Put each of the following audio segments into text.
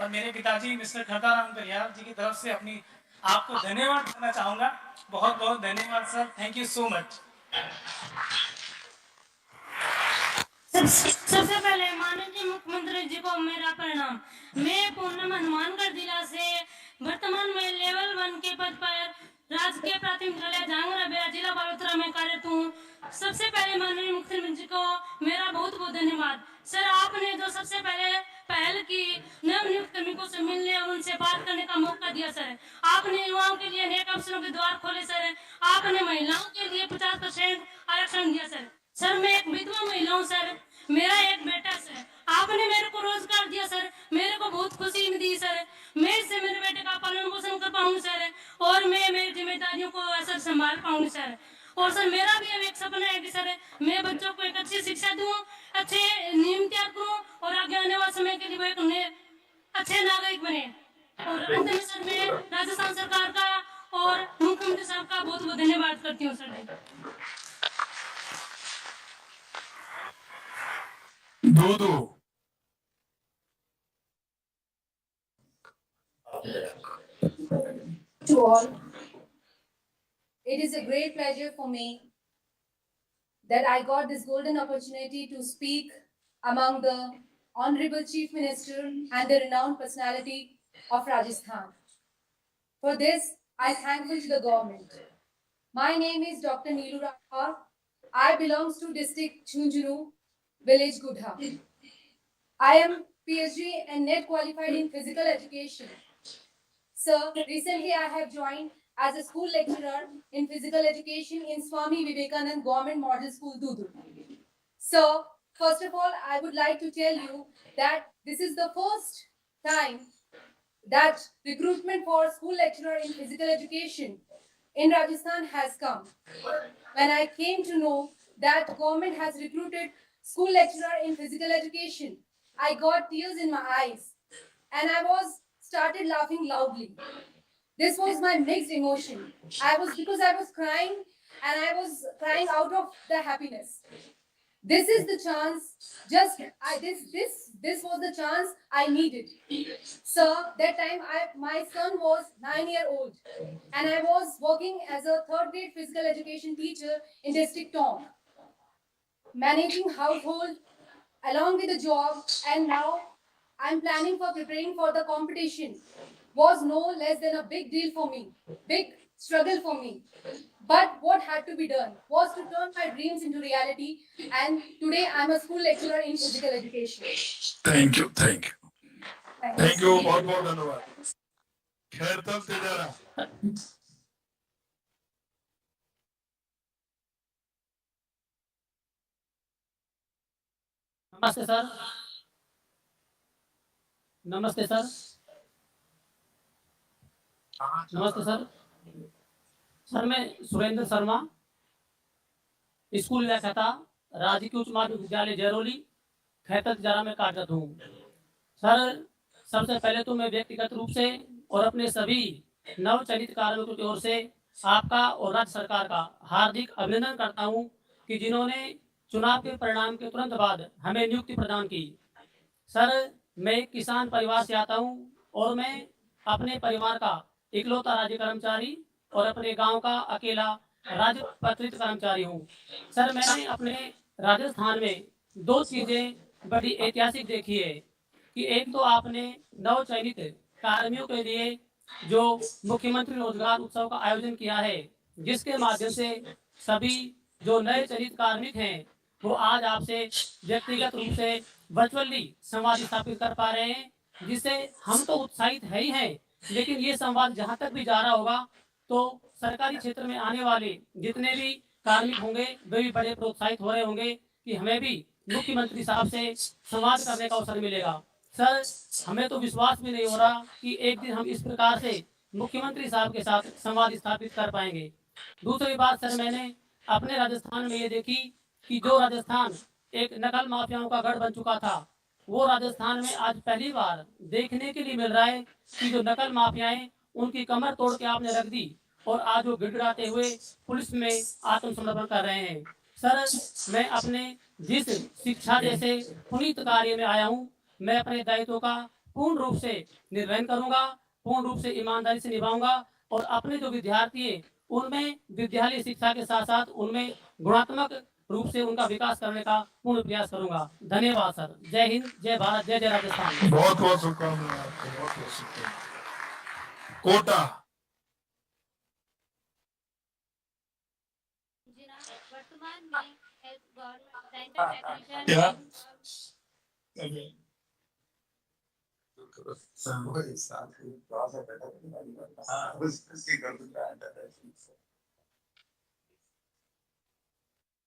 और मेरे पिताजी मिस्टर खरदाराम करियार जी की तरफ से अपनी आपको धन्यवाद देना चाहूँगा। बहुत बहुत धन्यवाद sir, thank you so much. सबसे पहले माननीय मुख्यमंत्री जी को मेरा प्रणाम। मैं पूनम हनुमानगढ़ जिला से वर्तमान में लेवल 1 के पद पर राजकीय प्राथमिक विद्यालय झांगरा जिला बालोतरा में कार्यरत हूँ। सबसे पहले माननीय मुख्यमंत्री जी को मेरा बहुत बहुत धन्यवाद। सर, आपने जो सबसे पहले पहल की नवनियुक्त कार्मिकों से मिलने और उनसे बात करने का मौका दिया सर। आपने युवाओं के लिए अनेक अवसरों के द्वार खोले सर। आपने महिलाओं के लिए 50% आरक्षण दिया सर। सर, मैं एक विधवा महिला हूँ सर, मेरा एक बेटा सर। आपने मेरे को रोजगार दिया सर, मेरे को बहुत खुशी मिली सर। मैं इससे मेरे बेटे का पालन पोषण कर पाऊंगी सर और मैं मेरी जिम्मेदारियों को असर संभाल पाऊंगी सर। और सर, मेरा भी अब एक सपना है कि सर मैं बच्चों को एक अच्छी शिक्षा दूं, अच्छे नियम तैयार करूं और आगे आने वाले समय के लिए वो एक अच्छे नागरिक बने। और अंत में सर, मैं राजस्थान सरकार का और मुख्यमंत्री साहब का बहुत बहुत धन्यवाद करती हूँ सर। दो To all, it is a great pleasure for me that I got this golden opportunity to speak among the Honorable Chief Minister and the renowned personality of Rajasthan. For this, I thankful to the government. My name is Dr. Neelu Rathore. I belongs to district Chunjuru, village Gudha. I am PhD and NET qualified in physical education. Sir, recently I have joined as a school lecturer in physical education in Swami Vivekanand Government Model School, Dudu. So, first of all, I would like to tell you that this is the first time that recruitment for school lecturer in physical education in Rajasthan has come. When I came to know that government has recruited school lecturer in physical education, I got tears in my eyes and I started laughing loudly. This was my mixed emotion. I was crying and I was crying out of the happiness. This is the chance. This was the chance I needed. So that time my son was 9 years old and I was working as a third grade physical education teacher in district Tong, managing household along with the job, and now I'm planning for preparing for the competition. Was no less than a big deal for me, big struggle for me. But what had to be done was to turn my dreams into reality, and today I'm a school lecturer in physical education. Thank you Thanks. बहुत बहुत धन्यवाद। खैरतल तेजारा नमस्ते sir. नमस्ते sir. नमस्ते sir. Sir, मैं Surendra Sharma, school व्याख्याता, राजकीय उच्च माध्यमिक विद्यालय जयरोली, खैतल जरा में कार्यरत हूँ। सर, सबसे पहले तो मैं व्यक्तिगत रूप से और अपने सभी नवचयनित कार्मिकों की ओर से आपका और राज्य सरकार का हार्दिक अभिनंदन करता हूँ कि जिन्होंने चुनाव के परिणाम के तुरंत बाद हमें नियुक्ति प्रदान की। सर, मैं एक किसान परिवार से आता हूँ और मैं अपने परिवार का इकलौता राज्य कर्मचारी और अपने गांव का अकेला राजपत्रित कर्मचारी हूँ। सर, मैंने अपने राजस्थान में दो चीजें बड़ी ऐतिहासिक देखी है कि एक तो आपने नवचयनित कार्मिकों के लिए जो मुख्यमंत्री रोजगार उत्सव का आयोजन किया है, जिसके माध्यम से सभी जो नए चयनित कार्मिक हैं वो आज आपसे व्यक्तिगत रूप से वर्चुअली संवाद स्थापित कर पा रहे हैं, जिससे हम तो उत्साहित है ही हैं, लेकिन ये संवाद जहां तक भी जा रहा होगा तो सरकारी क्षेत्र में आने वाले जितने भी कार्मिक होंगे वे भी बड़े प्रोत्साहित हो रहे होंगे कि हमें भी मुख्यमंत्री साहब से संवाद करने का अवसर मिलेगा। सर, हमें तो विश्वास भी नहीं हो रहा कि एक दिन हम इस प्रकार से मुख्यमंत्री साहब के साथ संवाद स्थापित कर पाएंगे। दूसरी बात सर, मैंने अपने राजस्थान में ये देखी कि जो राजस्थान एक नकल माफियाओं का गढ़ बन चुका था, वो राजस्थान में आज पहली बार देखने के लिए मिल रहा है कि जो नकल माफियाएं उनकी कमर तोड़ के आपने रख दी और आज वो गिड़गिड़ाते हुए पुलिस में आत्मसमर्पण कर रहे हैं। सर, मैं अपने जिस शिक्षा जैसे पुनीत कार्य में आया हूँ, मैं अपने दायित्व का पूर्ण रूप से निर्वहन करूंगा, पूर्ण रूप से ईमानदारी से निभाऊंगा और अपने जो विद्यार्थी हैं उनमें विद्यालय शिक्षा के साथ साथ उनमें गुणात्मक रूप से उनका विकास करने का पूर्ण प्रयास करूंगा। धन्यवाद सर। जय हिंद, जय भारत, जय जय राजस्थान। बहुत बहुत शुभकामनाएं आपको, बहुत बहुत शुभकामनाएं। कोटा वर्तमान में गवर्नमेंट टेक्नीशियन क्या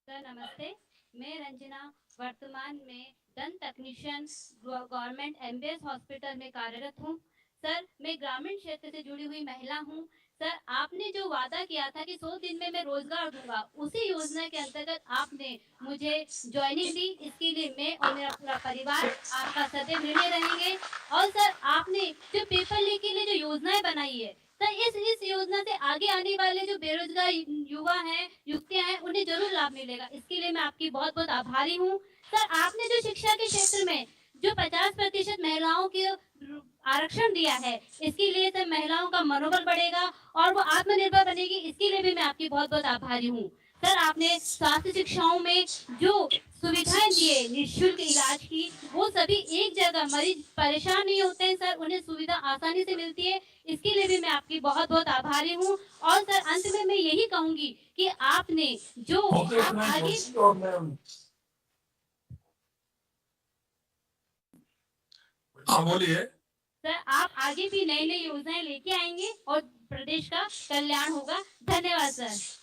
सर नमस्ते, मैं रंजना वर्तमान में दंत टेक्नीशियन गवर्नमेंट एमबीएस हॉस्पिटल में कार्यरत हूँ। सर मैं ग्रामीण क्षेत्र से जुड़ी हुई महिला हूँ। सर आपने जो वादा किया था कि 100 दिन में मैं रोजगार दूंगा, उसी योजना के अंतर्गत आपने मुझे ज्वाइनिंग दी। इसके लिए मैं और मेरा पूरा परिवार आपका सदैव ऋणी रहेंगे। और सर आपने जो पेपर लीक के लिए जो योजनाएं बनाई है सर, इस योजना से आगे आने वाले जो बेरोजगार युवा हैं, युवतियां हैं, उन्हें जरूर लाभ मिलेगा। इसके लिए मैं आपकी बहुत बहुत आभारी हूँ। सर आपने जो शिक्षा के क्षेत्र में जो 50% महिलाओं के आरक्षण दिया है, इसके लिए सर महिलाओं का मनोबल बढ़ेगा और वो आत्मनिर्भर बनेगी। इसके लिए भी मैं आपकी बहुत बहुत आभारी हूँ। सर आपने स्वास्थ्य शिक्षाओं में जो सुविधाएं दिए निःशुल्क इलाज की, वो सभी एक जगह, मरीज परेशान नहीं होते हैं सर, उन्हें सुविधा आसानी से मिलती है। इसके लिए भी मैं आपकी बहुत बहुत आभारी हूँ। और सर अंत में मैं यही कहूंगी कि आपने जो आप आगे हाँ बोलिए। सर आप आगे भी नई नई योजनाएं लेके आएंगे और प्रदेश का कल्याण होगा। धन्यवाद सर।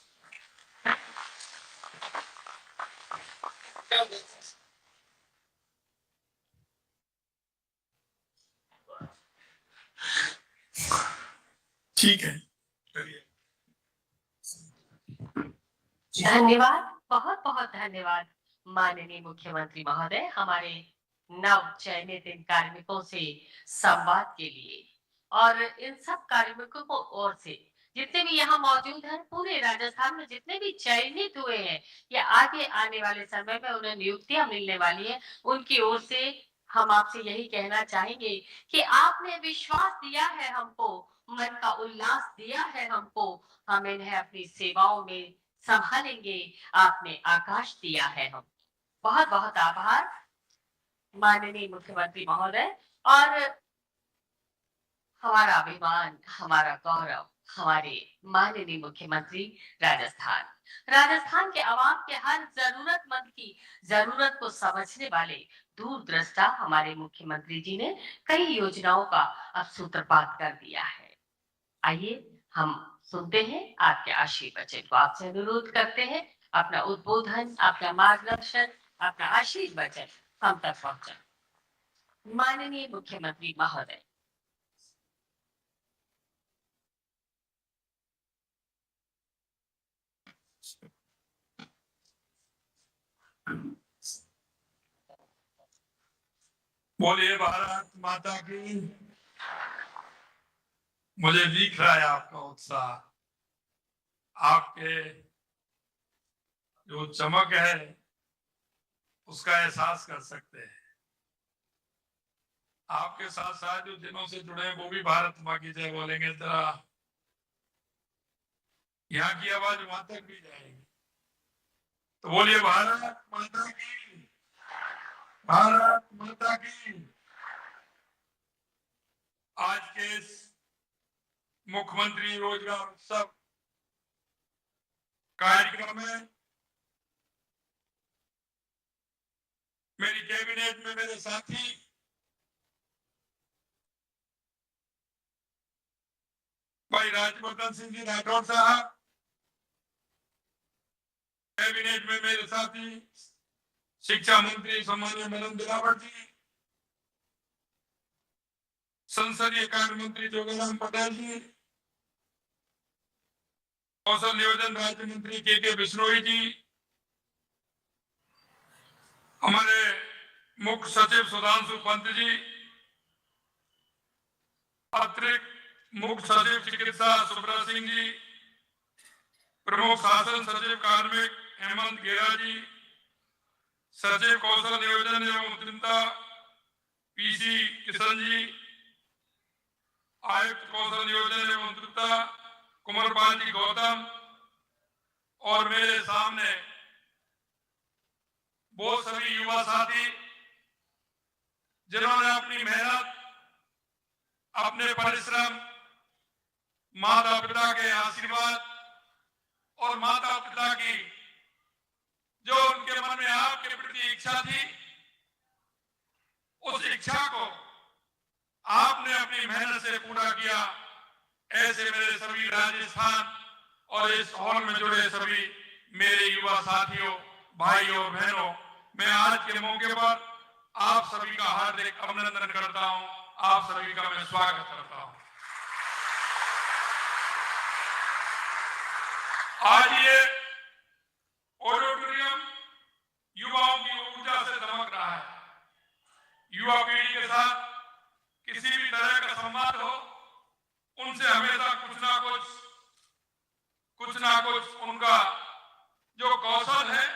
ठीक है, धन्यवाद, बहुत बहुत धन्यवाद माननीय मुख्यमंत्री महोदय, हमारे नव चयनित इन कार्मिकों से संवाद के लिए। और इन सब कार्मिकों को ओर से जितने भी यहाँ मौजूद हैं, पूरे राजस्थान में जितने भी चयनित हुए हैं या आगे आने वाले समय में उन्हें नियुक्तियां मिलने वाली है, उनकी ओर से हम आपसे यही कहना चाहेंगे कि आपने विश्वास दिया है हमको, मन का उल्लास दिया है हमको, हम इन्हें अपनी सेवाओं में संभालेंगे। आपने आकाश दिया है हम। बहुत बहुत आभार माननीय मुख्यमंत्री महोदय। और हमारा अभिमान, हमारा गौरव, हमारे माननीय मुख्यमंत्री राजस्थान के आवाम के हर जरूरतमंद की जरूरत को समझने वाले दूरदृष्टा हमारे मुख्यमंत्री जी ने कई योजनाओं का अब सूत्रपात कर दिया है। आइए हम सुनते हैं आपके आशीर्वचन को। आपसे अनुरोध करते हैं अपना उद्बोधन, अपना मार्गदर्शन, अपना आशीर्वचन हम तक पहुंचा। माननीय मुख्यमंत्री महोदय। बोलिए भारत माता की। मुझे दिख रहा है आपका उत्साह, आपके जो चमक है उसका एहसास कर सकते हैं। आपके साथ साथ जो दिनों से जुड़े हैं वो भी भारत माँ की जय बोलेंगे। जरा यहाँ की आवाज वहां तक भी जाएगी, तो बोलिए भारत माता की, भारत माता की। आज के इस मुख्यमंत्री रोजगार उत्सव कार्यक्रम में मेरी कैबिनेट में मेरे साथी भाई राजवर्धन सिंह जी राठौर साहब, कैबिनेट में मेरे साथी शिक्षा मंत्री सम्माननीय मदन दिलावर जी, संसदीय कार्य मंत्री जोगाराम पटेल जी, कौशल नियोजन राज्य मंत्री के बिश्नोई जी, हमारे मुख्य सचिव सुधांशु पंत जी, अतिरिक्त मुख्य सचिव चिकित्सा सुब्रत सिंह जी, प्रमुख शासन सचिव कार्मिक हेमंत गेरा जी, सचिव कौशल नियोजन एवं उद्यमिता पीसी किशन जी, आयुक्त कौशल नियोजन एवं उत्कृष्टता कुंवरपाल जी गौतम, और मेरे सामने वो सभी युवा साथी जिन्होंने अपनी मेहनत, अपने परिश्रम, माता पिता के आशीर्वाद और माता पिता की जो उनके मन में आपके प्रति इच्छा थी, उस इच्छा को आपने अपनी मेहनत से पूरा किया। ऐसे मेरे सभी राजस्थान और इस हॉल में जुड़े सभी मेरे युवा साथियों, भाइयों और बहनों, मैं आज के मौके पर आप सभी का हार्दिक अभिनंदन करता हूं, आप सभी का मैं स्वागत करता हूं। आज ये ऑडिटोरियम युवाओं की ऊर्जा से दमक रहा है। युवा पीढ़ी के साथ किसी भी तरह का संवाद हो, उनसे हमेशा कुछ ना कुछ उनका जो कौशल है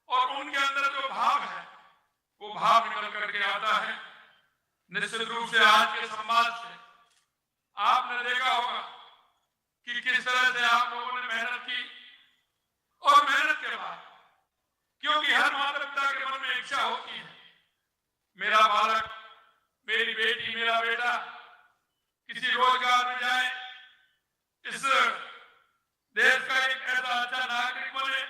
और उनके अंदर जो भाव है, वो भाव निकल करके आता है। निश्चित रूप से आज के संवाद से आपने देखा होगा कि किस तरह से आप लोगों ने मेहनत की, और मेहनत के बाद, क्योंकि हर माता पिता के मन में इच्छा होती है, मेरा बालक, मेरी बेटी, मेरा बेटा किसी रोजगार में जाए, इस देश का एक ऐसा अच्छा नागरिक बने,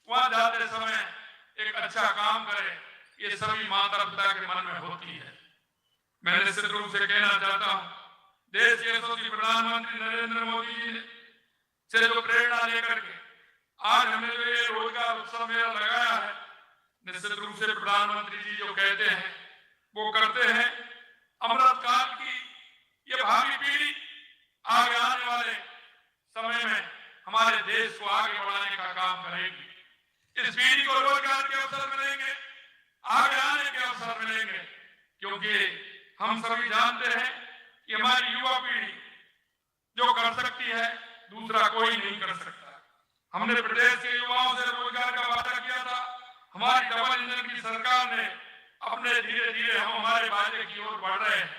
वहां जाते समय एक अच्छा काम करे, ये सभी माता पिता के मन में होती है। मैं निश्चित रूप से कहना चाहता हूं, देश के यशस्वी प्रधानमंत्री नरेंद्र मोदी जी से जो प्रेरणा लेकर के आज हमने जो ये रोजगार उत्सव मेला लगाया है, निश्चित रूप से प्रधानमंत्री जी जो कहते हैं वो करते हैं। अमृत काल की ये भावी पीढ़ी आगे आने वाले समय में हमारे देश को आगे बढ़ाने का काम करेगी। इस पीढ़ी को रोजगार के अवसर मिलेंगे, आगे आने के अवसर मिलेंगे, क्योंकि हम सभी जानते हैं कि हमारी युवा पीढ़ी जो कर सकती है, दूसरा कोई नहीं कर सकता। हमने प्रदेश के युवाओं से रोजगार का वादा किया था। हमारी डबल इंजन की सरकार ने अपने धीरे धीरे हम हमारे वादे की ओर बढ़ रहे हैं।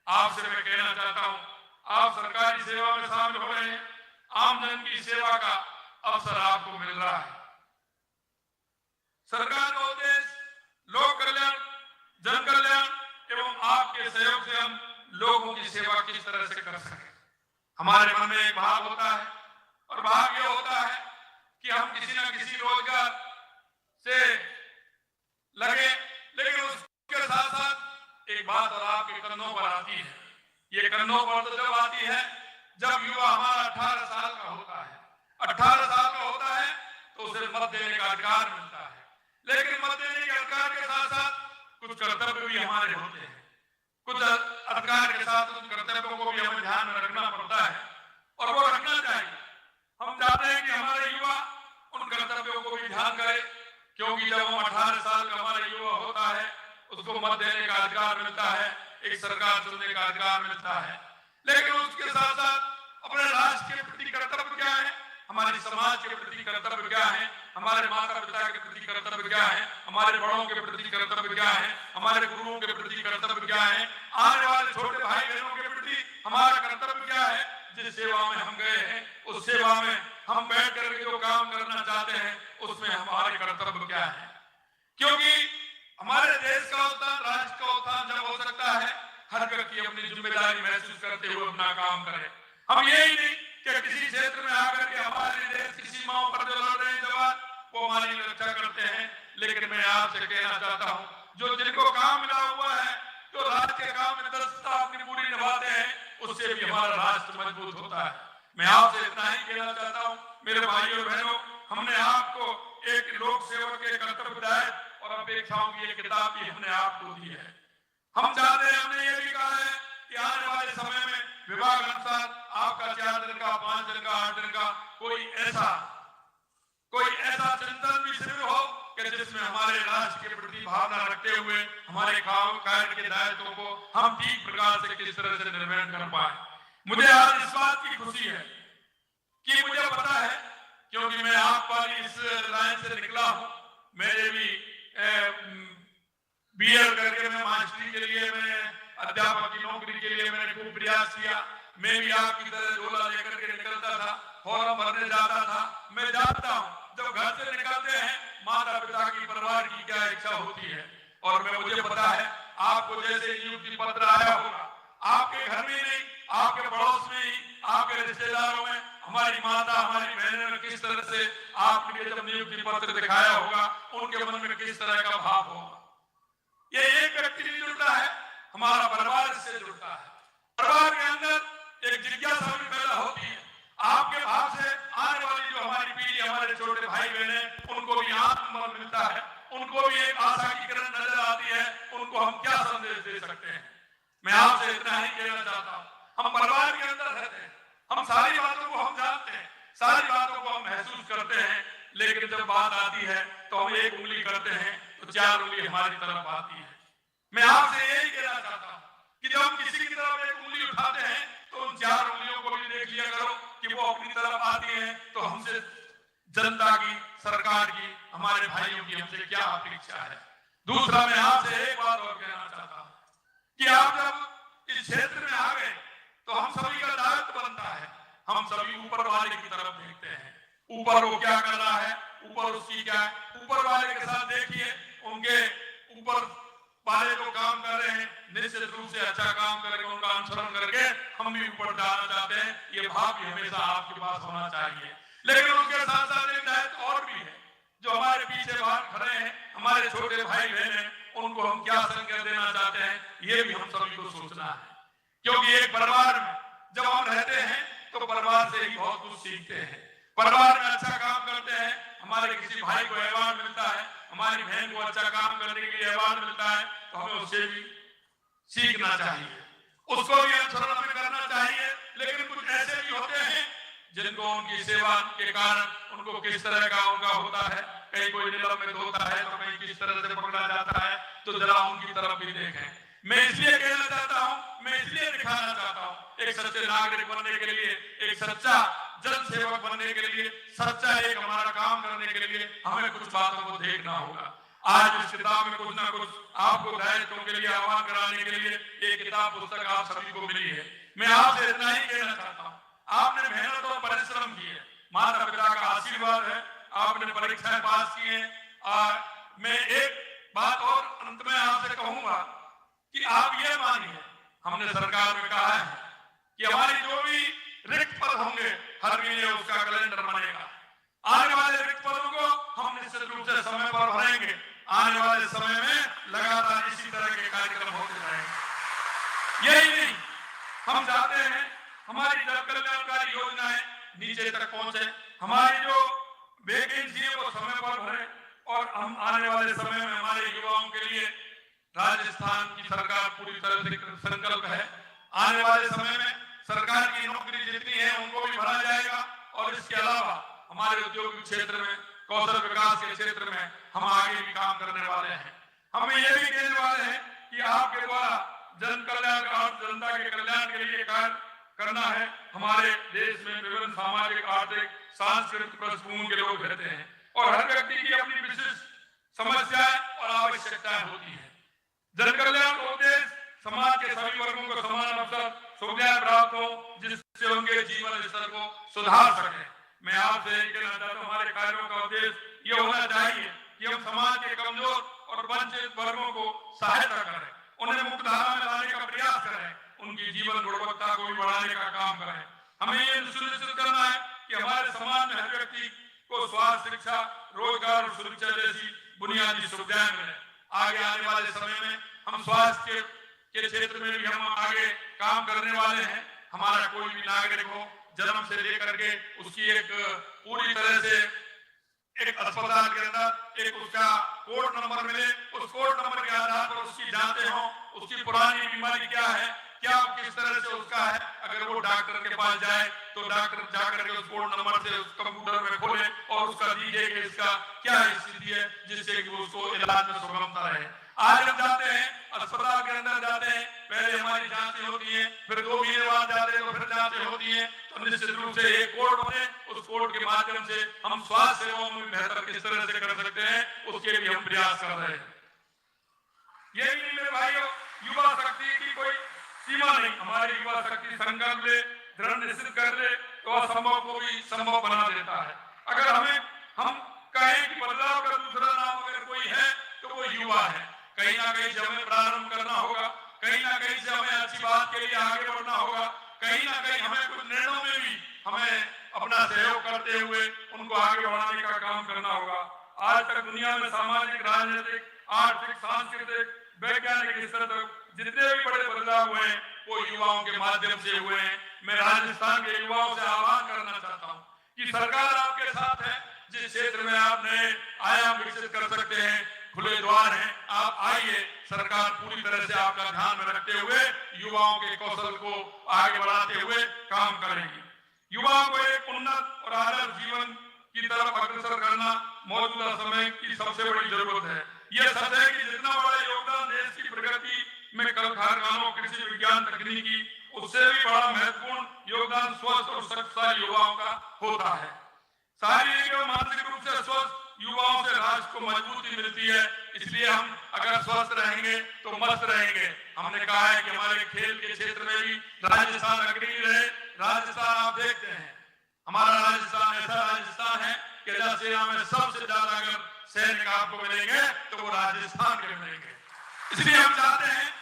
आपसे मैं कहना चाहता हूं, आप सरकारी सेवा में शामिल हो रहे हैं, आम जन की सेवा का अवसर आपको मिल रहा है। सरकार का उद्देश्य लोक कल्याण, जन कल्याण एवं आपके सहयोग से हम लोगों की सेवा किस तरह से कर सकें। हमारे मन में एक भाव होता है, और भाव यह होता है कि हम किसी न किसी रोजगार से लगे, लेकिन उसके साथ साथ एक बात और आपके कंधों पर आती है। ये कंधों पर तो जब आती है जब युवा हमारा 18 साल का होता है। 18 साल का होता है तो उसे मत देने का अधिकार मिलता है, लेकिन मत देने के अधिकार के साथ साथ कुछ कर्तव्य भी हमारे होते हैं। कुछ अधिकार के साथ उन कर्तव्यों को भी हमें ध्यान में रखना पड़ता है, और वो रखना चाहिए। हम चाहते हैं कि हमारे युवा उन कर्तव्यों को भी ध्यान करें, क्योंकि जब हम 18 साल का हमारा युवा होता है, उसको मत देने का अधिकार मिलता है, एक सरकार चुनने का अधिकार मिलता है, लेकिन उसके साथ साथ अपने राष्ट्र के प्रति कर्तव्य क्या है, हमारे समाज के प्रति कर्तव्य क्या है, हमारे माता पिता के प्रति कर्तव्य क्या है, हमारे बड़ों के प्रति कर्तव्य क्या है, हमारे गुरुओं के प्रति कर्तव्य क्या है, आने वाले छोटे भाई बहनों के प्रति हमारा कर्तव्य क्या है। जिस सेवा में हम गए हैं, उस सेवा में हम बैठ करके जो काम करना चाहते हैं, उसमें हमारे कर्तव्य क्या है। क्योंकि हमारे देश का उत्थान, राष्ट्र का उत्थान जब हो सकता है, हर व्यक्ति अपनी जिम्मेदारी महसूस करते हुए अपना काम करे। हम यही नहीं कि किसी क्षेत्र में आकर के हमारे देश की सीमाओं पर जो लड़ रहे हैं जवान, वो हमारी रक्षा करते हैं, लेकिन मैं आपसे कहना चाहता हूँ, जो जिनको काम मिला हुआ है, जो राष्ट्र के काम में दृढ़ता अपनी पूरी निभाते हैं, उससे भी हमारा राष्ट्र मजबूत होता है। मैं आपसे इतना ही कहना चाहता हूँ, मेरे भाइयों बहनों, हमने आपको एक लोक सेवक के कर्तव्यदायित्व और अपेक्षाओं की एक किताब भी हमने आपको दी है। हम चाहते हैं, हमने ये भी कहा है कि आने वाले समय में विभाग अनुसार आपका 4 दिन का, 5 दिन का, 8 दिन का कोई ऐसा चिंतन भी शिविर हो कि जिसमें हमारे राष्ट्र के प्रति भावना रखते हुए हमारे कार्य के दायित्वों को हम ठीक प्रकार से किस तरह से निर्वहन कर पाए। मुझे आज इस बात की खुशी है कि मुझे पता है, क्योंकि मैं आप वाली इस लाइन से निकला हूं, मेरे भी बीएड करके मैं मास्टरी के लिए, मैं अध्यापक की नौकरी के लिए मैंने खूब प्रयास किया। मैं भी आपकी तरह झोला लेकर के निकलता था, फॉर्म भरने जाता था। मैं जानता हूँ जब घर से निकलते हैं माता पिता की, परिवार की क्या इच्छा होती है। और मुझे पता है आपको जैसे नियुक्ति पत्र आया होगा, आपके घर में नहीं, आपके पड़ोस में ही, आपके रिश्तेदारों में हमारी माता, हमारी बहनें ने किस तरह से आपके लिए जब नियुक्ति पत्र दिखाया होगा, उनके मन में किस तरह का भाव होगा। ये एक व्यक्ति नहीं जुड़ता है, हमारा परिवार इससे जुड़ता है। परिवार के अंदर एक जिज्ञासा भी पैदा होती है। आपके भाव से आने वाली जो हमारी पीढ़ी, हमारे छोटे भाई बहन, उनको भी आत्मबल मिलता है, उनको भी एक आशा की किरण नजर आती है। उनको हम क्या संदेश दे सकते हैं। मैं आपसे इतना ही कहना चाहता हूँ, हम परिवार के अंदर रहते हैं, हम सारी बातों को हम जानते हैं, सारी बातों को हम महसूस करते हैं, लेकिन जब बात आती है तो हम एक उंगली करते हैं तो चार उंगली हमारी तरफ आती है। मैं आपसे यही कहना चाहता हूँ कि जब हम किसी की तरफ एक उंगली उठाते हैं तो उन चार उंगलियों को भी देख लिया करो कि वो अपनी तरफ आती है। तो हमसे जनता की, सरकार की, हमारे भाइयों की हमसे क्या अपेक्षा है। दूसरा, मैं आपसे एक बात और कहना चाहता हूँ कि आप जब इस क्षेत्र में आ गए तो हम सभी का दायित्व बनता है, हम सभी ऊपर वाले की तरफ देखते हैं। ऊपर वो क्या कर रहा है, ऊपर उसकी क्या है, ऊपर वाले के साथ देखिए, उनके ऊपर वाले जो काम कर रहे हैं निश्चित रूप से अच्छा काम करके उनका अनुसरण करके हम भी ऊपर जाना चाहते हैं। ये भाव भी हमेशा आपके पास होना चाहिए। लेकिन उसके साथ साथ एक दायित्व और भी है, जो हमारे पीछे बाहर खड़े हैं, हमारे छोटे भाई बहन हैं, उनको हम क्या संकेत देना चाहते हैं, ये भी हम सभी को सोचना है। क्योंकि एक परिवार में जब हम रहते हैं तो परिवार से ही बहुत कुछ सीखते हैं। परिवार में अच्छा काम करते हैं, हमारे किसी भाई को अवार्ड मिलता है, हमारी बहन को अच्छा काम करने के लिए अवार्ड मिलता है, तो हमें उससे भी सीखना चाहिए, उसको भी अनुसरण हमें करना चाहिए। लेकिन कुछ ऐसे भी होते हैं जिनको उनकी सेवा के कारण उनको किस तरह का उनका होता है, कहीं कोई निलंबित होता है तो कहीं किस तरह से पकड़ा जाता है, तो जरा उनकी तरफ भी देखें। मैं इसलिए कहना चाहता हूं, मैं इसलिए दिखाना चाहता हूं, एक सच्चे नागरिक बनने के लिए, एक सच्चा जन सेवक बनने के लिए, सच्चा एक हमारा काम करने के लिए हमें कुछ बातों को देखना होगा। आज इस किताब में कुछ ना कुछ आपको दायित्वों के लिए आह्वान कराने के लिए एक किताब पुस्तक आप सभी को मिली है। मैं आपसे इतना ही कहना चाहता हूँ, आपने मेहनत और परिश्रम की है, माता पिता का आशीर्वाद है, आपने परीक्षाएं पास की है। मैं एक बात और अंत में आपसे कहूंगा कि आप ये मानिए, हमने सरकार में कहा है कि हमारी जो भी रिक्त पद होंगे हर महीने उसका कैलेंडर बनेगा। आने वाले रिक्त पदों को हम निश्चित रूप से समय पर भरेंगे। आने वाले समय में लगातार इसी तरह के कार्यक्रम होते रहेंगे। यही नहीं, हम चाहते हैं हमारी जन कल्याणकारी योजनाएं नीचे तक पहुंचे, हमारी जो वैकेंसी है वो समय पर भरे, और हम आने वाले समय में हमारे युवाओं के लिए राजस्थान की सरकार पूरी तरह से संकल्प है। आने वाले समय में सरकार की नौकरी जितनी है उनको भी भरा जाएगा, और इसके अलावा हमारे औद्योगिक क्षेत्र में, कौशल विकास के क्षेत्र में हम आगे भी काम करने वाले हैं। हमें यह भी कहने वाले हैं कि आपके द्वारा जन कल्याण और जनता के कल्याण के लिए कार्य करना है। हमारे देश में विभिन्न सामाजिक, आर्थिक, सांस्कृतिक पृष्ठभूमि के लोग रहते हैं, और हर व्यक्ति की अपनी विशिष्ट समस्याएं और आवश्यकताएं होती है। जन कल्याण का उद्देश्य समाज के सभी वर्गों को समान अवसर, सुविधाएं प्राप्त हो, जिससे उनके जीवन स्तर को सुधार सके। मैं आपसे कहना चाहता हूं, हमारे कार्यों का उद्देश्य ये होना चाहिए कि हम समाज के कमजोर और वंचित वर्गों को सहायता करें, उन्हें मुख्य धारा में लाने का प्रयास करें, उनकी जीवन गुणवत्ता को भी बढ़ाने का काम करें। हमें ये सुनिश्चित करना है कि हमारे समाज में हर व्यक्ति को स्वास्थ्य, शिक्षा, रोजगार और सुरक्षा जैसी बुनियादी सुविधाएं मिले। आगे आने वाले समय में हम स्वास्थ्य के क्षेत्र में भी हम आगे काम करने वाले हैं। हमारा कोई भी नागरिक हो, जन्म से लेकर के उसकी एक पूरी तरह से एक अस्पताल के अंदर एक उसका कोड नंबर मिले, उस कोड नंबर के आधार पर उसकी जांचें हो, उसकी पुरानी बीमारी क्या है, क्या किस तरह से उसका है, अगर वो डॉक्टर के पास जाए तो डॉक्टर जाकर के उस कोड नंबर से उस कंप्यूटर में खोले और उसका दीजिए कि इसका क्या स्थिति है, जिससे कि उसको इलाज में सुगमता रहे। आज हम जाते हैं अस्पताल के अंदर जाते हैं, पहले हमारी जांचें होती हैं, फिर 2 महीने बाद जाते हैं तो फिर जांचें होती हैं, तो निश्चित रूप से एक कोड बने, उस कोड के माध्यम से हम स्वास्थ्य सेवाओं में बेहतर किस तरह से कर सकते हैं, उसके लिए हम प्रयास कर रहे हैं। यही नहीं मेरे भाइयों, युवा शक्ति की कोई सीमा नहीं। हमारी युवा शक्ति संकल्प ले, दृढ़ निश्चित कर ले तो असंभव को भी संभव बना देता है। अगर हम कहें कि बदलाव का दूसरा नाम अगर कोई है तो वो युवा है। कहीं ना कहीं से हमें प्रारंभ करना होगा, कहीं ना कहीं से हमें अच्छी बात के लिए आगे बढ़ना होगा, कहीं ना कहीं हमें कुछ निर्णयों में भी हमें अपना सहयोग करते हुए उनको आगे बढ़ाने का काम करना होगा। आज तक दुनिया में सामाजिक, राजनीतिक, आर्थिक, सांस्कृतिक, वैज्ञानिक स्तर तक जितने भी बड़े बदलाव हुए हैं वो युवाओं के माध्यम से हुए हैं। मैं राजस्थान के युवाओं से आह्वान करना चाहता हूँ कि सरकार आपके साथ है। जिस क्षेत्र में आप नए आयाम विकसित कर सकते हैं, खुले द्वार हैं, आप आइए। सरकार पूरी तरह से आपका ध्यान में रखते हुए युवाओं के कौशल को आगे बढ़ाते हुए काम करेगी। युवाओं को एक उन्नत और आदर्श जीवन की तरफ अग्रसर करना मौजूदा समय की सबसे बड़ी जरूरत है। यह सच है कि जितना बड़ा योगदान देश की प्रगति में कल कारखानों, कृषि विज्ञान, तकनीकी, उससे भी बड़ा महत्वपूर्ण योगदान स्वस्थ और शक्तिशाली युवाओं का होता है। शारीरिक और मानसिक रूप से स्वस्थ युवाओं से राष्ट्र को मजबूती मिलती है। इसलिए हम अगर स्वस्थ रहेंगे तो मस्त रहेंगे। हमने कहा है कि हमारे खेल के क्षेत्र में भी राजस्थान अग्रणी रहे। राजस्थान आप देखते हैं, हमारा राजस्थान ऐसा राजस्थान है कि सेना में सबसे ज्यादा अगर सैनिक आपको मिलेंगे तो वो राजस्थान के मिलेंगे। इसलिए हम चाहते हैं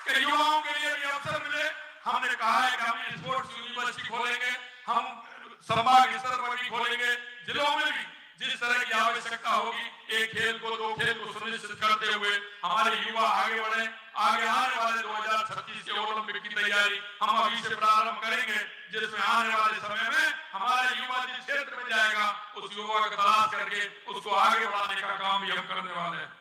कि युवाओं के लिए भी अवसर मिले। हमने कहा है कि हम स्पोर्ट्स यूनिवर्सिटी खोलेंगे, हम संभाग स्तर पर भी खोलेंगे। जिलों में भी जिस तरह की आवश्यकता होगी, एक खेल को, दो खेल को सुनिश्चित करते हुए हमारे युवा आगे बढ़े। आगे आने वाले 2036 के ओलंपिक की तैयारी हम अभी से प्रारंभ करेंगे, जिसमें आने वाले समय में हमारे युवा जिस क्षेत्र में जाएगा उस युवा को तलाश करके उसको आगे बढ़ाने का काम भी हम करने वाले हैं।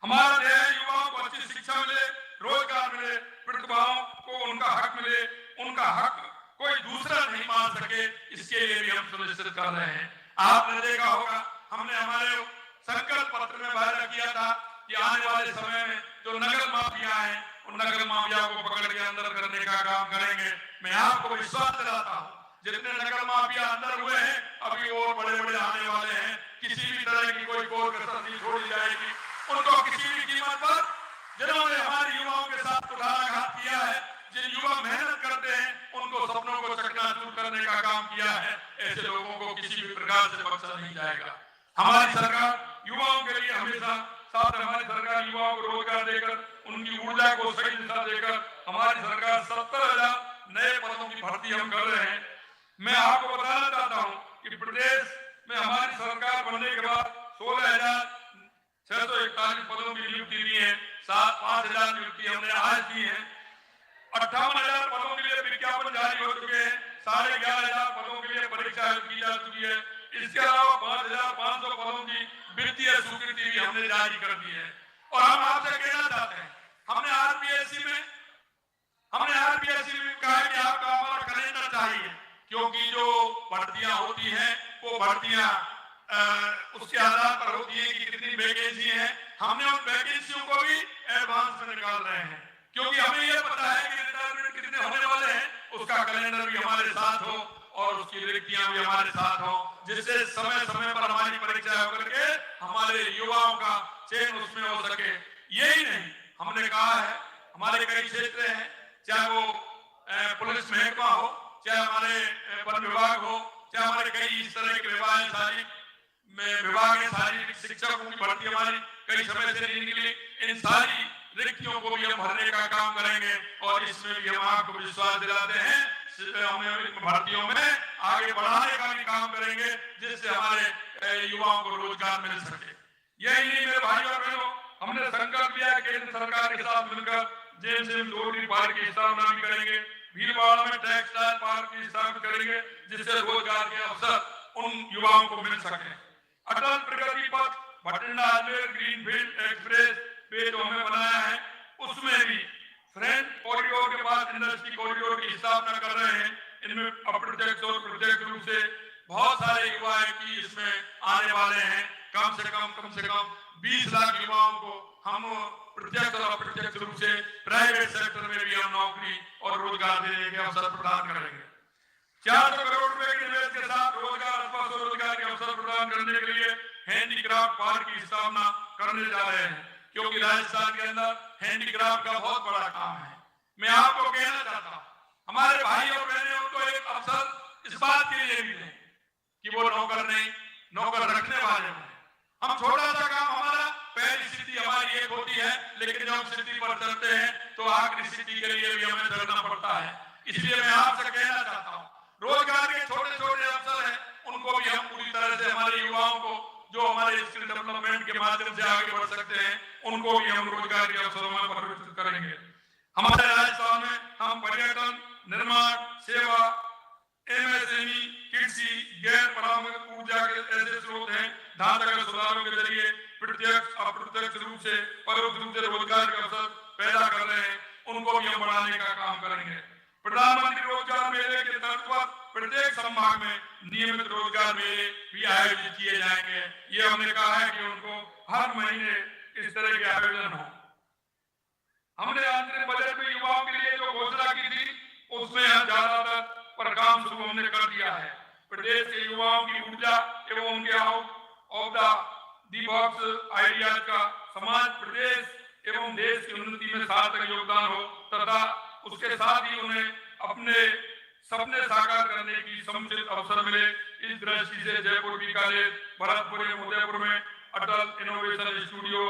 हमारा ध्येय है युवाओं को अच्छी शिक्षा मिले, रोजगार मिले, प्रतिभाओं को उनका हक मिले, उनका हक कोई दूसरा नहीं मान सके, इसके लिए भी हम सुनिश्चित कर रहे हैं। आपने देखा होगा, हमने हमारे संकल्प पत्र में वायदा किया था कि आने वाले समय में जो नगर माफिया हैं उन नगर माफिया को पकड़ के अंदर करने का काम करेंगे। मैं आपको विश्वास दिलाता हूँ, जितने नगर माफिया अंदर हुए हैं अभी और बड़े बड़े आने वाले हैं। किसी भी तरह की कोई कसर नहीं छोड़ी जाएगी। उनको किसी भी कीमत पर, जिन्होंने हमारे युवाओं के साथ कुठाराघात किया है, जिन युवा मेहनत करते हैं उनको सपनों को चकनाचूर करने का काम किया है, ऐसे लोगों को किसी भी प्रकार से बख्शा नहीं जाएगा। हमारी सरकार युवाओं के लिए हमेशा साथ है। हमारी सरकार युवाओं को रोजगार देकर, उनकी ऊर्जा को सही दिशा देकर हमारी सरकार 70,000 नए पदों की भर्ती हम कर रहे हैं। मैं आपको बताना चाहता हूँ कि प्रदेश में हमारी सरकार बनने के बाद 16,641 पदों की नियुक्ति दी है। 5,000 नियुक्ति हमने आज दी है। 58,000 पदों के लिए विज्ञापन जारी हो चुके हैं। 11,500 पदों के लिए परीक्षा की जा चुकी है। इसके अलावा 5,500 पदों की वित्तीय स्वीकृति भी हमने जारी कर दी है। और हम आपसे कहना चाहते हैं, हमने आरपीएससी में कहा कि आपका हमारा कैलेंडर चाहिए, क्योंकि जो भर्तियां होती हैं वो भर्तियां उसके आधार पर होती है कि कितनी वैकेंसी है। हमने उन वैकेंसियों को भी एडवांस में निकाल रहे हैं, क्योंकि हमें यह पता है कि रिटायरमेंट कितने होने वाले हैं। उसका कैलेंडर भी हमारे साथ हो और उसकी रिक्तियां भी हमारे साथ हो, जिससे समय समय पर हमारी परीक्षा होकर के हमारे युवाओं का चयन उसमें हो सके। यही नहीं, हमने कहा है हमारे कई क्षेत्र हैं, चाहे वो पुलिस महकमा हो, चाहे हमारे वन विभाग हो, चाहे हमारे कई इस तरह के विभाग हैं, शारीरिक शिक्षकों की भर्ती हमारी कई समय से नहीं निकली। इन सारी रिक्तियों को भी हम भरने का काम करेंगे और इसमें भी हम आपको विश्वास दिलाते हैं, हमें भर्तियों में आगे बढ़ाने का भी काम करेंगे, जिससे हमारे युवाओं को रोजगार मिल सके। यही नहीं मेरे भाइयों और बहनों, हमने संकल्प लिया केंद्र सरकार के साथ मिलकर जेएमसीएम रोटरी पार्क की स्थापना भी करेंगे। भीलवाड़ा में टेक्सटाइल पार्क की स्थापना करेंगे, जिससे रोजगार के अवसर उन युवाओं को मिल सके। अटल प्रगति पथ Bathinda Ajmer greenfield express way जो हमें बनाया है, उसमें भी फ्रेंच कॉरिडोर के बाद इंडस्ट्री कॉरिडोर की स्थापना कर रहे हैं। इनमें अप्रत्यक्ष और प्रत्यक्ष रूप से बहुत सारे युवा है कि इसमें आने वाले हैं। कम से कम 20 लाख युवाओं को हम प्रत्यक्ष और अप्रत्यक्ष रूप से प्राइवेट सेक्टर में भी हम नौकरी और रोजगार देने के अवसर प्रदान करेंगे। 400 करोड़ रुपए के निवेश के साथ रोजगार अथवा स्वरोजगार के अवसर प्रदान करने के लिए हैंडीक्राफ्ट पार्क की स्थापना करने जा रहे हैं, क्योंकि राजस्थान के अंदर हैंडीक्राफ्ट का बहुत बड़ा काम है। मैं आपको कहना चाहता हूँ, हमारे भाई और बहनें उनको एक अवसर इस बात के लिए मिले कि वो नौकर नहीं, नौकर रखने वाले हों। हम छोटा सा काम, हमारा पहली सिद्धि हमारी एक होती है, लेकिन जब हम सिद्धि पर चलते हैं तो आखिरी सिद्धि के लिए भी हमें चलना पड़ता है। इसलिए मैं आपसे कहना चाहता हूँ, रोजगार के छोटे छोटे अवसर हैं, उनको भी हम पूरी तरह से हमारे युवाओं को जो हमारे स्किल डेवलपमेंट के माध्यम से आगे बढ़ सकते हैं, उनको भी हम रोजगार के अवसरों में परिवर्तित करेंगे। हमारे राजस्थान में हम पर्यटन, निर्माण, सेवा, एमएसएमई, कृषि, गैर पारंपरिक ऊर्जा के ऐसे स्रोत हैं, ढांचागत सुधारों के जरिए प्रत्यक्ष अप्रत्यक्ष रूप से परोक्ष रूप से रोजगार के अवसर पैदा कर रहे हैं, उनको भी हम बढ़ाने का काम करेंगे। प्रधानमंत्री रोजगार मेले के तर्ज पर प्रत्येक संभाग में नियमित रोजगार मेले भी आयोजित किए जाएंगे। ये हमने कहा है कि उनको हर महीने इस तरह के आयोजन हो। हमने आंतरिक बजट में युवाओं के लिए जो घोषणा की थी, उसमें हम ज्यादातर पर काम शुरू हमने कर दिया है। प्रदेश के युवाओं की ऊर्जा एवं उनके out of the box ideas का समाज, प्रदेश एवं देश की उन्नति में सार्थक योगदान हो तथा उसके साथ ही उन्हें अपने सपने साकार करने की समुचित अवसर मिले। इस दृष्टि से जयपुर, बीकानेर, भरतपुर एवं उदयपुर में अटल इनोवेशन स्टूडियो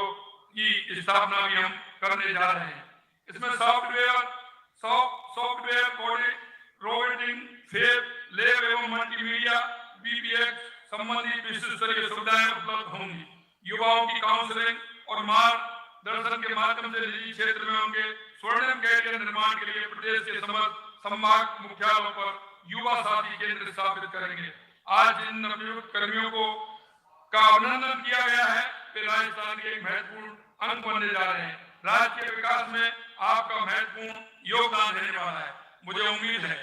की स्थापना भी हम करने जा रहे हैं। इसमें सॉफ्टवेयर कोडिंग, रोबोटिंग, फेब, लैब एवं मल्टीमीडिया, बीपीएक्स संबंधित विश्व स्तरीय सुविधाएं उपलब्ध होंगी। युवाओं की काउंसलिंग और मार्गदर्शन के माध्यम से निजी क्षेत्र में उनके स्वर्णिम कैरियर निर्माण के लिए प्रदेश के समस्त संभाग मुख्यालयों पर युवा साथी केंद्र स्थापित करेंगे। आज इन नवनियुक्त कर्मियों को का अभिनंदन किया गया है, वे राजस्थान के एक महत्वपूर्ण अंग बनने जा रहे हैं। राज्य के विकास में आपका महत्वपूर्ण योगदान रहने वाला है। मुझे उम्मीद है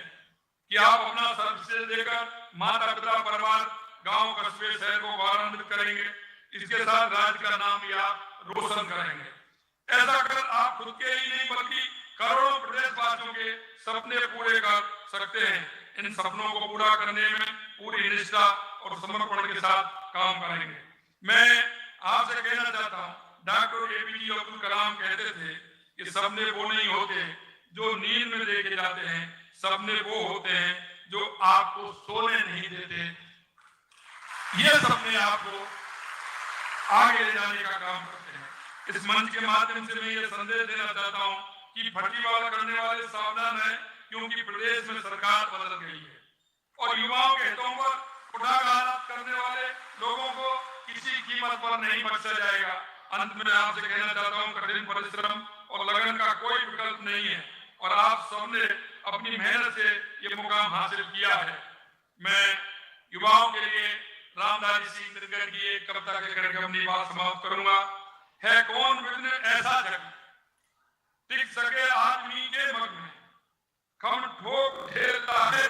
कि आप अपना सर्विस देकर माता पिता, परिवार, गांव, कस्बे, शहर को गौरवान्वित करेंगे। इसके साथ राज्य का नाम भी आप रोशन करेंगे। ऐसा कर आप खुद के ही नहीं बल्कि करोड़ों प्रदेशवासियों के सपने पूरे कर सकते हैं। इन सपनों को पूरा करने में पूरी निष्ठा और समर्पण के साथ काम करेंगे। मैं आपसे कहना चाहता हूँ, डॉक्टर एपीजे अब्दुल कलाम कहते थे कि सपने वो नहीं होते जो नींद में देखे जाते हैं, सपने वो होते हैं जो आपको सोने नहीं देते। ये सपने आपको आगे ले जाने का काम करते हैं। इस मंच के माध्यम से मैं ये संदेश देना चाहता हूँ कि फर्जीवाड़ा करने वाले सावधान हैं, क्योंकि प्रदेश में सरकार बदल गई है और युवाओं के हितों पर कुठाराघात करने वाले लोगों को किसी कीमत पर नहीं बख्शा जाएगा। अंत में आपसे कहना चाहता हूँ, कठिन परिश्रम और लगन का कोई विकल्प नहीं है और आप सबने अपनी मेहनत से ये मुकाम हासिल किया है। मैं युवाओं के लिए रामधारी सिंह दिनकर की एक कविता कहकर अपनी बात समाप्त करूंगा। है कौन विघ्न ऐसा जग टिक सके आदमी के मग में, खम ठोक ढेरता है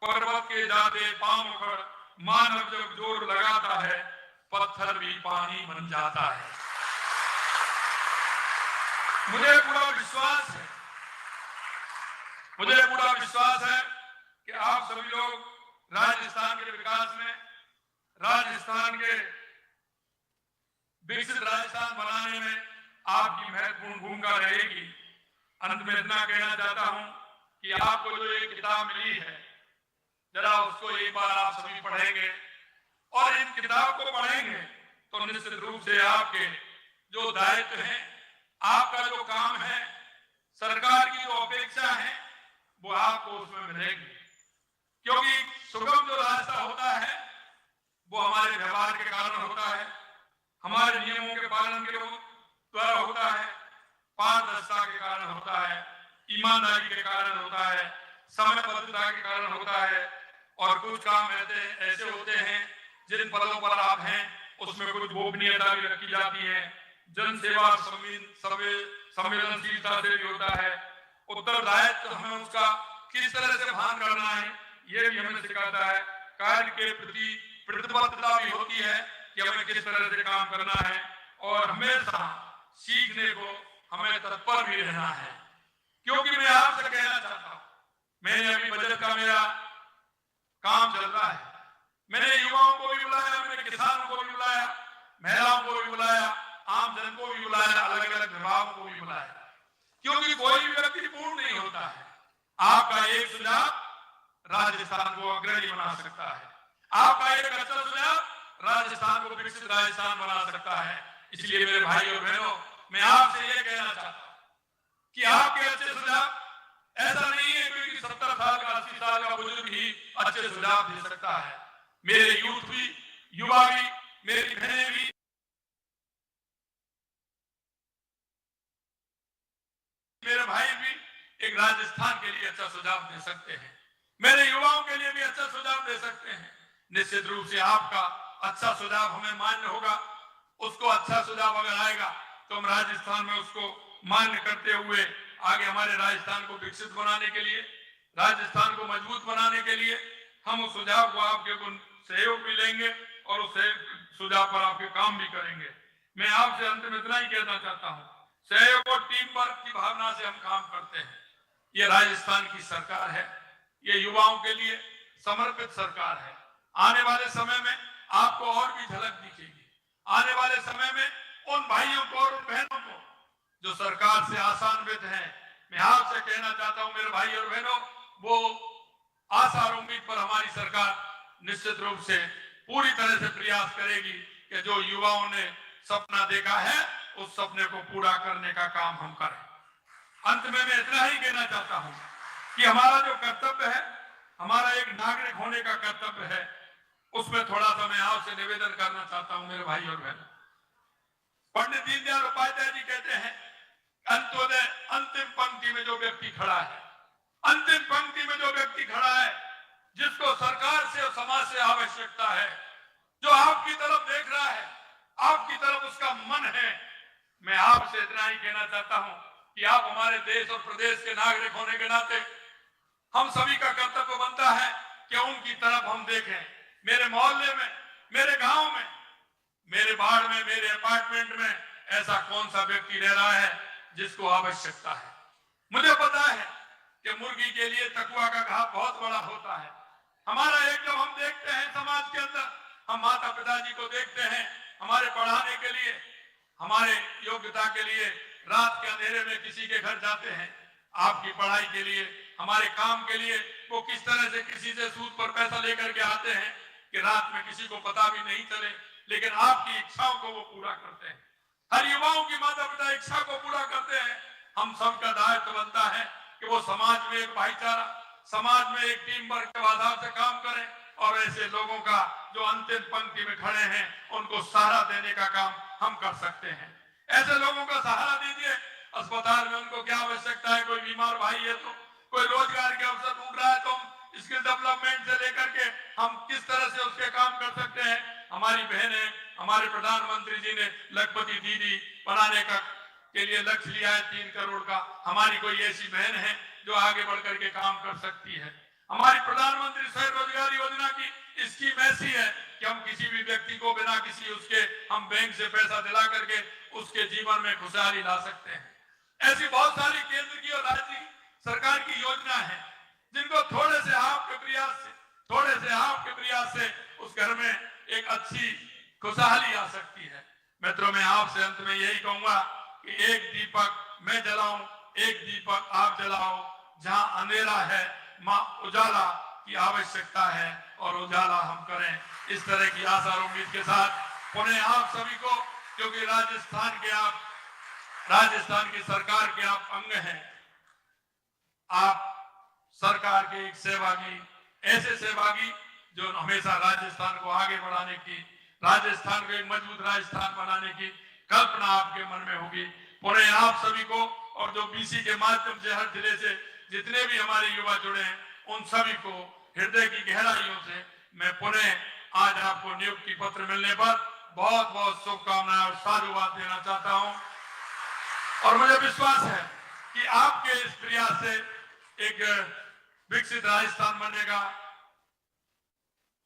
पर्वत के जाते पांव उखड़, मानव जब जोर लगाता है पत्थर भी पानी बन जाता है। मुझे पूरा विश्वास है कि आप सभी लोग राजस्थान के विकास में, राजस्थान के विकसित राजस्थान बनाने में आपकी महत्वपूर्ण भूमिका रहेगी। अंत में इतना कहना चाहता हूं कि आपको जो एक किताब मिली है, जरा उसको एक बार आप सभी पढ़ेंगे और इन किताब को पढ़ेंगे तो निश्चित रूप से आपके जो दायित्व हैं, आपका जो काम है, सरकार की जो अपेक्षा है, वो आपको उसमें मिलेगी। क्योंकि सुगम जो रास्ता होता है वो हमारे व्यवहार के कारण होता है, हमारे नियमों के पालन के द्वारा होता है, पारदर्शिता के कारण होता है, ईमानदारी के कारण होता है, समयबद्धता के कारण होता है। और कुछ काम ऐसे होते हैं जिन पदों पर आप हैं उसमें कुछ गोपनीयता भी रखी जाती है, जन सेवा संवेदनशीलता से भी होता है। उत्तरदायित्व हमें उसका किस तरह से भान करना है ये भी हमें सिखाता है। कार्य के प्रति प्रतिबद्धता भी होती है कि हमें किस तरह से काम करना है और हमेशा सीखने को हमें तत्पर भी रहना है। क्योंकि मैं आपसे कहना चाहता हूं, मैंने अभी बजट का मेरा काम चल रहा है, मैंने युवाओं को भी बुलाया, मैंने किसानों को भी बुलाया, महिलाओं को भी बुलाया, आम जन को भी बुलाया, अलग अलग विभागों को भी बुलाया, क्योंकि कोई भी व्यक्ति पूर्ण नहीं होता है। आपका एक सुझाव राजस्थान को अग्रणी बना सकता है, आपका एक अच्छा सुझाव राजस्थान को विकसित राजस्थान बना सकता है। इसलिए मेरे भाई और बहनों, मैं आपसे ये कहना चाहता हूं कि आपके अच्छे सुझाव, ऐसा नहीं है क्योंकि 70 साल का 80 साल का बुजुर्ग ही अच्छे सुझाव दे सकता है। मेरे यूथ भी, युवा भी, मेरी बहनें भी, मेरे भाई भी एक राजस्थान के लिए अच्छा सुझाव दे सकते हैं, मेरे युवाओं के लिए भी अच्छा सुझाव दे सकते हैं। निश्चित रूप से आपका अच्छा सुझाव हमें मान्य होगा, उसको अच्छा सुझाव अगर आएगा तो हम राजस्थान में उसको मान्य करते हुए आगे हमारे राजस्थान को विकसित बनाने के लिए, राजस्थान को मजबूत बनाने के लिए हम उस सुझाव को आपके सहयोग भी लेंगे और उस सुझाव पर आपके काम भी करेंगे। मैं आपसे अंत में इतना ही कहना चाहता हूं, सहयोग और टीम वर्क की भावना से हम काम करते हैं। ये राजस्थान की सरकार है, ये युवाओं के लिए समर्पित सरकार है। आने वाले समय में आपको और भी झलक दिखेगी। आने वाले समय में उन भाइयों को और उन बहनों को जो सरकार से आशान्वित हैं, मैं आपसे कहना चाहता हूं मेरे भाई और बहनों, वो आशा और उम्मीद पर हमारी सरकार निश्चित रूप से पूरी तरह से प्रयास करेगी कि जो युवाओं ने सपना देखा है उस सपने को पूरा करने का काम हम करें। अंत में मैं इतना ही कहना चाहता हूं कि हमारा जो कर्तव्य है, हमारा एक नागरिक होने का कर्तव्य है, उसमें थोड़ा सा मैं आपसे निवेदन करना चाहता हूं मेरे भाई और बहन। पंडित दीनदयाल उपाध्याय जी कहते हैं, अंत्योदय अंतिम पंक्ति में जो व्यक्ति खड़ा है, अंतिम पंक्ति में जो व्यक्ति खड़ा है, जिसको सरकार से और समाज से आवश्यकता है, जो आपकी तरफ देख रहा है, आपकी तरफ उसका मन है, मैं आपसे इतना ही कहना चाहता हूं कि आप हमारे देश और प्रदेश के नागरिक होने के नाते हम सभी का कर्तव्य बनता है कि उनकी तरफ हम देखें। मेरे मोहल्ले में, मेरे गांव में, मेरे वार्ड में, मेरे अपार्टमेंट में ऐसा कौन सा व्यक्ति रह रहा है जिसको आवश्यकता है? मुझे पता है कि मुर्गी के लिए तकुआ का घाव बहुत बड़ा होता है। हमारा एक जब हम देखते हैं समाज के अंदर, हम माता पिताजी को देखते हैं, हमारे पढ़ाने के लिए, हमारे योग्यता के लिए रात के अंधेरे में किसी के घर जाते हैं, आपकी पढ़ाई के लिए, हमारे काम के लिए, वो किस तरह से किसी से सूद पर पैसा लेकर के आते हैं कि रात में किसी को पता भी नहीं चले, लेकिन आपकी इच्छाओं को वो पूरा करते हैं। हर युवाओं की माता पिता इच्छा को पूरा करते हैं। हम सबका दायित्व बनता है कि वो समाज में एक भाईचारा, समाज में एक टीम वर्क के आधार से काम करें और ऐसे लोगों का जो अंतिम पंक्ति में खड़े हैं उनको सहारा देने का काम हम कर सकते हैं। ऐसे लोगों का सहारा दीजिए। अस्पताल में उनको क्या आवश्यकता है, कोई बीमार भाई है तो, कोई रोजगार के अवसर ढूंढ रहा है तो हम स्किल डेवलपमेंट से लेकर के हम किस तरह से उसके काम कर सकते हैं। हमारी बहनें, हमारे प्रधानमंत्री जी ने लखपति दीदी बनाने का के लिए लक्ष्य लिया है 3 करोड़ का। हमारी कोई ऐसी बहन है जो आगे बढ़कर के काम कर सकती है? हमारी प्रधानमंत्री स्वयं रोजगार योजना की स्कीम ऐसी है कि हम किसी भी व्यक्ति को बिना किसी उसके हम बैंक से पैसा दिला करके उसके जीवन में खुशहाली ला सकते हैं। ऐसी बहुत सारी केंद्र की और राज्य सरकार की योजना है जिनको थोड़े से आपके प्रयास से उस घर में एक अच्छी खुशहाली आ सकती है। मित्रों, मैं आपसे अंत में यही कहूंगा कि एक दीपक मैं जलाऊं, एक दीपक आप जलाओ, जहां अंधेरा है मां उजाला की आवश्यकता है और उजाला हम करें। इस तरह की आशा और उम्मीद के साथ पुनः आप सभी को, क्योंकि राजस्थान की सरकार के आप अंग हैं, आप सरकार के एक सहभागी, ऐसे सहभागी जो हमेशा राजस्थान को आगे बढ़ाने की, राजस्थान को एक मजबूत राजस्थान बनाने की कल्पना आपके मन में होगी। पुनः आप सभी को और जो बीसी के माध्यम से हर जिले से जितने भी हमारे युवा जुड़े हैं उन सभी को हृदय की गहराइयों से मैं पुनः आज आपको नियुक्ति पत्र मिलने पर बहुत बहुत शुभकामनाएं और साधुवाद देना चाहता हूं। और मुझे विश्वास है कि आपके इस प्रयास से एक विकसित राजस्थान बनेगा,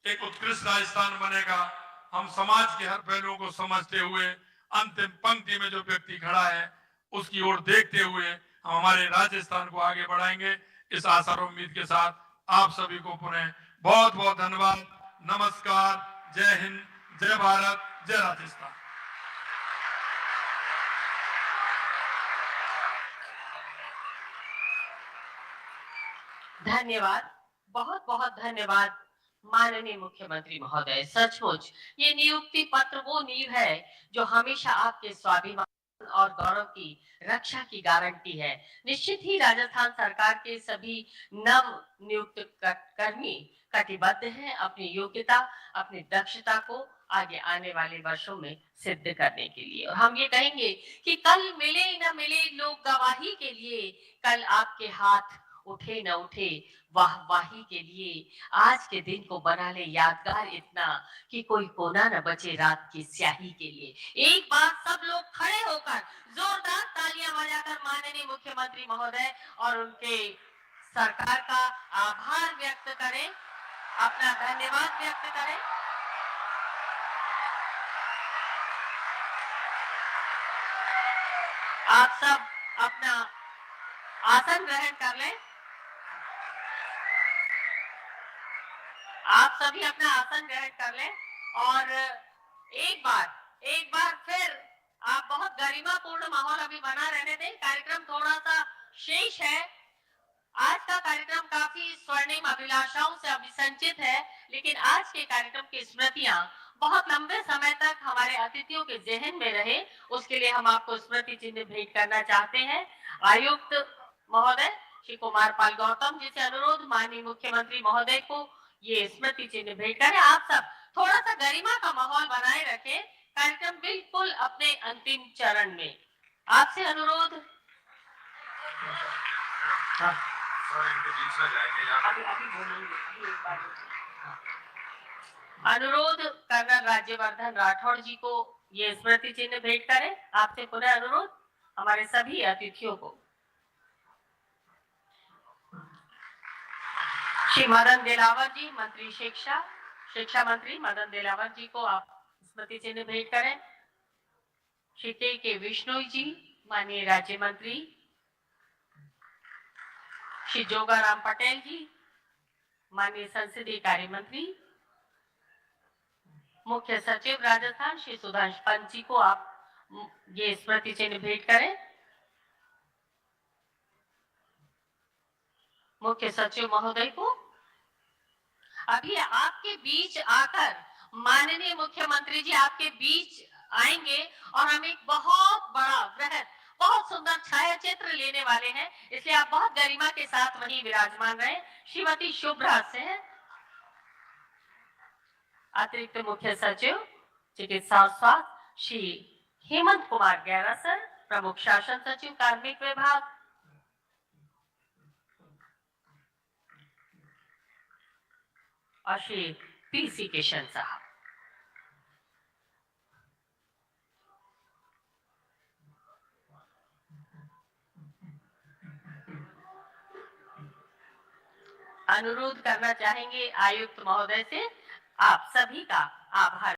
एक उत्कृष्ट राजस्थान बनेगा। हम समाज के हर पहलुओं को समझते हुए अंतिम पंक्ति में जो व्यक्ति खड़ा है उसकी ओर देखते हुए हम हमारे राजस्थान को आगे बढ़ाएंगे। इस आशा और उम्मीद के साथ आप सभी को पुनः बहुत बहुत धन्यवाद। नमस्कार, जय हिंद, जय भारत, जय राजस्थान। धन्यवाद, बहुत बहुत धन्यवाद माननीय मुख्यमंत्री महोदय। सचमुच ये नियुक्ति पत्र वो नींव है जो हमेशा आपके स्वाभिमान और गौरव की रक्षा की गारंटी है। निश्चित ही राजस्थान सरकार के सभी नव नियुक्त कर्मी कटिबद्ध हैं अपनी योग्यता, अपनी दक्षता को आगे आने वाले वर्षों में सिद्ध करने के लिए। और हम ये कहेंगे कि कल मिले न मिले लोग गवाही के लिए, कल आपके हाथ उठे न उठे वाहवाही के लिए, आज के दिन को बना ले यादगार इतना कि कोई कोना न बचे रात की स्याही के लिए। एक बार सब लोग खड़े होकर जोरदार तालियां बजाकर माननीय मुख्यमंत्री महोदय और उनके सरकार का आभार व्यक्त करें, अपना धन्यवाद व्यक्त करें। आप सब अपना आसन ग्रहण कर लें। आप सभी अपना आसन ग्रहण कर लें और एक बार फिर आप बहुत गरिमापूर्ण माहौल अभी बना रहने दें। कार्यक्रम थोड़ा सा शेष है। आज का कार्यक्रम काफी स्वर्णिम अभिलाषाओं से अभिसंचित है, लेकिन आज के कार्यक्रम की स्मृतियां बहुत लंबे समय तक हमारे अतिथियों के जहन में रहे, उसके लिए हम आपको स्मृति चिन्ह भेंट करना चाहते हैं। आयुक्त महोदय श्री कुमार पाल गौतम जी से अनुरोध, माननीय मुख्यमंत्री महोदय को ये स्मृति चिन्ह भेंट करें। आप सब थोड़ा सा गरिमा का माहौल बनाए रखें, कार्यक्रम बिल्कुल अपने अंतिम चरण में। आपसे अनुरोध। अनुरोध कर्नल राज्यवर्धन राठौड़ जी को ये स्मृति चिन्ह भेंट करें। आपसे पुनः अनुरोध हमारे सभी अतिथियों को। श्री मदन दिलावर जी, मंत्री शिक्षा मंत्री मदन दिलावर जी को आप स्मृति चिन्ह भेंट करें। श्री के विष्णु जी, माननीय राज्य मंत्री। श्री जोगाराम पटेल जी, माननीय संसदीय कार्य मंत्री। मुख्य सचिव राजस्थान श्री सुधांशु पंत जी को आप ये स्मृति चिन्ह भेंट करें। मुख्य सचिव महोदय को अभी आपके बीच आकर माननीय मुख्यमंत्री जी आपके बीच आएंगे और हम एक बहुत बड़ा वृहद बहुत सुंदर छाया चित्र लेने वाले हैं, इसलिए आप बहुत गरिमा के साथ वहीं विराजमान रहे। श्रीमती शुभ्रा सेन, अतिरिक्त मुख्य सचिव चिकित्सा और स्वास्थ्य श्री हेमंत कुमार गैरा सर, प्रमुख शासन सचिव कार्मिक विभाग। और श्री पीसी किशन साहब। अनुरोध करना चाहेंगे आयुक्त महोदय से, आप सभी का आभार